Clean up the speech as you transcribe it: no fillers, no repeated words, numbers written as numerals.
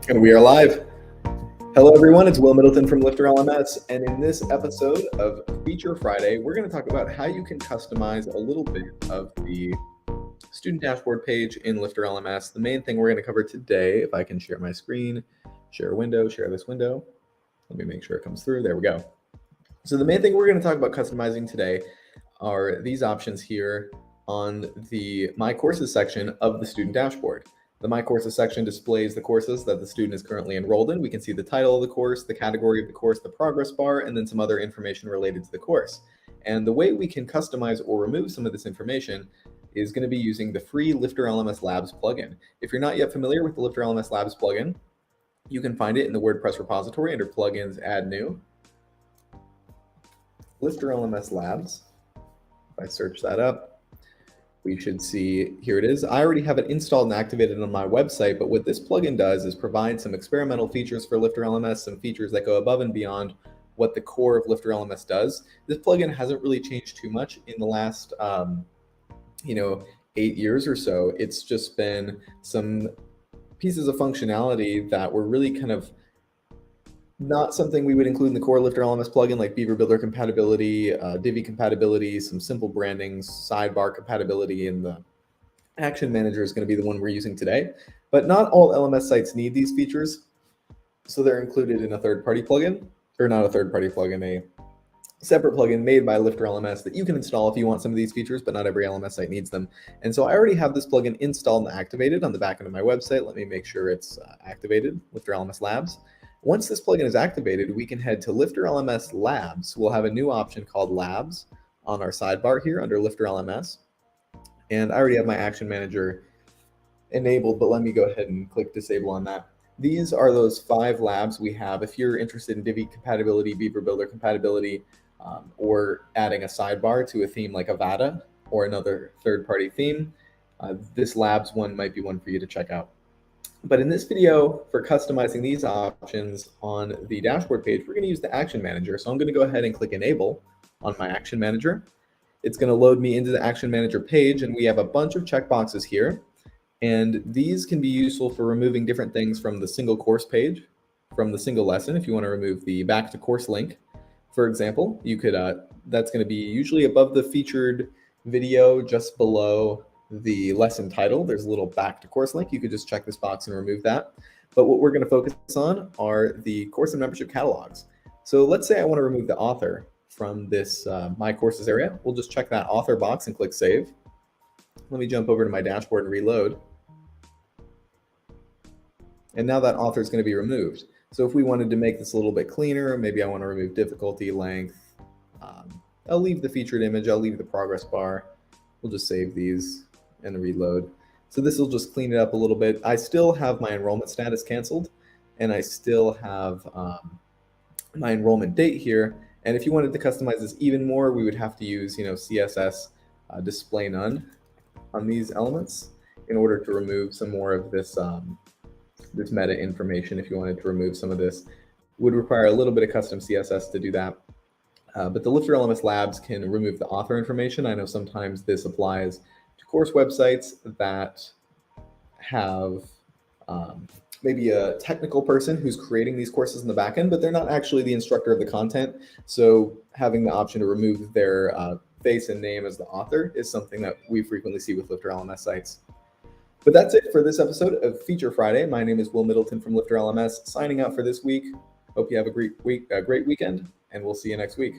And we are live. Hello, everyone. It's Will Middleton from LifterLMS. And in this episode of Feature Friday, we're going to talk about how you can customize a little bit of the student dashboard page in LifterLMS. The main thing we're going to cover today, if I can share my screen, share a window, share this window. Let me make sure it comes through. There we go. So the main thing we're going to talk about customizing today are these options here on the My Courses section of the student dashboard. The My Courses section displays the courses that the student is currently enrolled in. We can see the title of the course, the category of the course, the progress bar, and then some other information related to the course. And the way we can customize or remove some of this information is going to be using the free LifterLMS Labs plugin. If you're not yet familiar with the LifterLMS Labs plugin, you can find it in the WordPress repository under Plugins, Add New. LifterLMS Labs. If I search that up, we should see, here it is. I already have it installed and activated on my website, but what this plugin does is provide some experimental features for LifterLMS, some features that go above and beyond what the core of LifterLMS does. This plugin hasn't really changed too much in the last 8 years or so. It's just been some pieces of functionality that were really kind of not something we would include in the core LifterLMS plugin, like Beaver Builder compatibility, Divi compatibility, some simple brandings, sidebar compatibility, and the Action Manager is going to be the one we're using today. But not all LMS sites need these features, so they're included in a third-party plugin, or not a third-party plugin, a separate plugin made by LifterLMS that you can install if you want some of these features, but not every LMS site needs them. And so I already have this plugin installed and activated on the back end of my website. Let me make sure it's activated, LifterLMS Labs. Once this plugin is activated, we can head to LifterLMS Labs. We'll have a new option called Labs on our sidebar here under LifterLMS. And I already have my Action Manager enabled, but let me go ahead and click Disable on that. These are those 5 labs we have. If you're interested in Divi compatibility, Beaver Builder compatibility, or adding a sidebar to a theme like Avada or another third-party theme, this Labs one might be one for you to check out. But in this video, for customizing these options on the dashboard page, we're going to use the Action Manager. So I'm going to go ahead and click Enable on my Action Manager. It's going to load me into the Action Manager page, and we have a bunch of checkboxes here. And these can be useful for removing different things from the single course page, from the single lesson. If you want to remove the back to course link, for example, you could, that's going to be usually above the featured video, just below the lesson title. There's a little back to course link. You could just check this box and remove that. But what we're going to focus on are the course and membership catalogs. So let's say I want to remove the author from this My Courses area. We'll just check that author box and click Save. Let me jump over to my dashboard and reload. And now that author is going to be removed. So if we wanted to make this a little bit cleaner, maybe I want to remove difficulty, length. I'll leave the featured image. I'll leave the progress bar. We'll just save these and reload. So this will just clean it up a little bit. I still have my enrollment status canceled, and I still have my enrollment date here. And if you wanted to customize this even more, we would have to use CSS display none on these elements in order to remove some more of this this meta information. If you wanted to remove some of this, would require a little bit of custom CSS to do that. But the LifterLMS Labs can remove the author information. I know sometimes this applies to course websites that have maybe a technical person who's creating these courses in the backend, but they're not actually the instructor of the content. So having the option to remove their face and name as the author is something that we frequently see with LifterLMS sites. But that's it for this episode of Feature Friday. My name is Will Middleton from LifterLMS, signing out for this week. Hope you have a great weekend, and we'll see you next week.